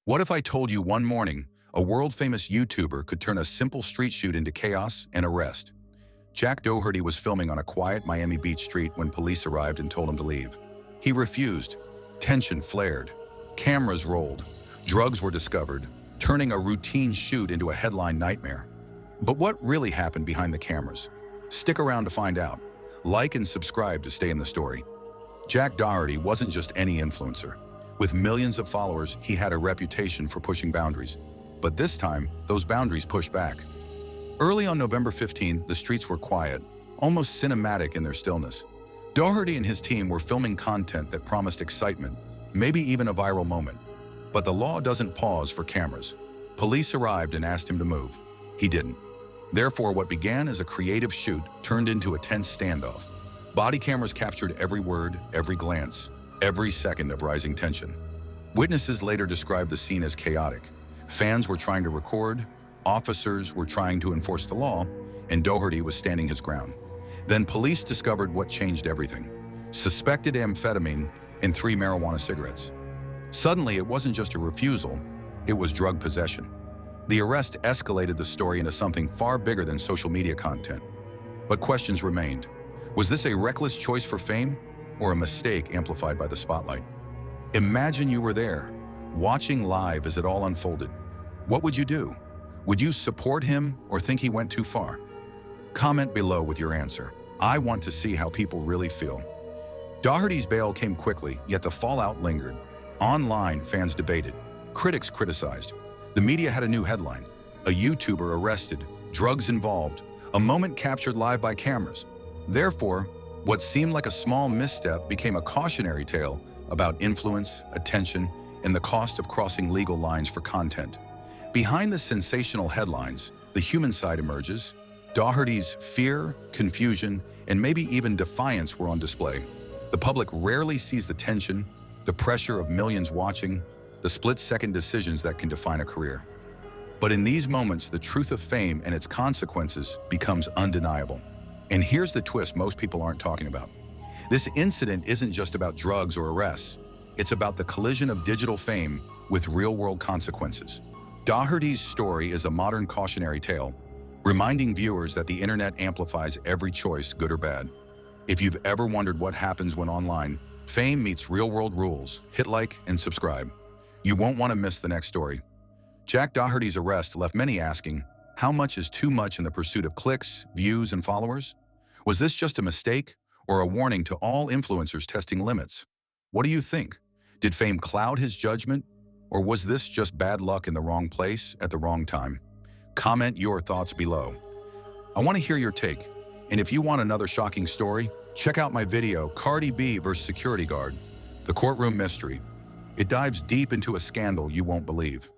What if I told you one morning a world-famous YouTuber could turn a simple street shoot into chaos and arrest? Jack Doherty was filming on a quiet Miami Beach street when police arrived and told him to leave. He refused. Tension flared. Cameras rolled. Drugs were discovered, turning a routine shoot into a headline nightmare. But what really happened behind the cameras? Stick around to find out. Like and subscribe to stay in the story. Jack Doherty wasn't just any influencer. With millions of followers, he had a reputation for pushing boundaries. But this time, those boundaries pushed back. Early on November 15, the streets were quiet, almost cinematic in their stillness. Doherty and his team were filming content that promised excitement, maybe even a viral moment. But the law doesn't pause for cameras. Police arrived and asked him to move. He didn't. Therefore, what began as a creative shoot turned into a tense standoff. Body cameras captured every word, every glance, every second of rising tension. Witnesses later described the scene as chaotic. Fans were trying to record, officers were trying to enforce the law, and Doherty was standing his ground. Then police discovered what changed everything: suspected amphetamine and 3 marijuana cigarettes. Suddenly, it wasn't just a refusal, it was drug possession. The arrest escalated the story into something far bigger than social media content. But questions remained. Was this a reckless choice for fame, or a mistake amplified by the spotlight? Imagine you were there, watching live as it all unfolded. What would you do? Would you support him or think he went too far? Comment below with your answer. I want to see how people really feel. Doherty's bail came quickly, yet the fallout lingered. Online, fans debated. Critics criticized. The media had a new headline: a YouTuber arrested, drugs involved, a moment captured live by cameras. Therefore, what seemed like a small misstep became a cautionary tale about influence, attention, and the cost of crossing legal lines for content. Behind the sensational headlines, the human side emerges. Doherty's fear, confusion, and maybe even defiance were on display. The public rarely sees the tension, the pressure of millions watching, the split-second decisions that can define a career. But in these moments, the truth of fame and its consequences becomes undeniable. And here's the twist most people aren't talking about. This incident isn't just about drugs or arrests. It's about the collision of digital fame with real-world consequences. Doherty's story is a modern cautionary tale, reminding viewers that the internet amplifies every choice, good or bad. If you've ever wondered what happens when online fame meets real-world rules, hit like and subscribe. You won't want to miss the next story. Jack Doherty's arrest left many asking, how much is too much in the pursuit of clicks, views, and followers? Was this just a mistake or a warning to all influencers testing limits? What do you think? Did fame cloud his judgment, or was this just bad luck in the wrong place at the wrong time? Comment your thoughts below. I want to hear your take, and if you want another shocking story, check out my video, Cardi B vs. Security Guard, The Courtroom Mystery. It dives deep into a scandal you won't believe.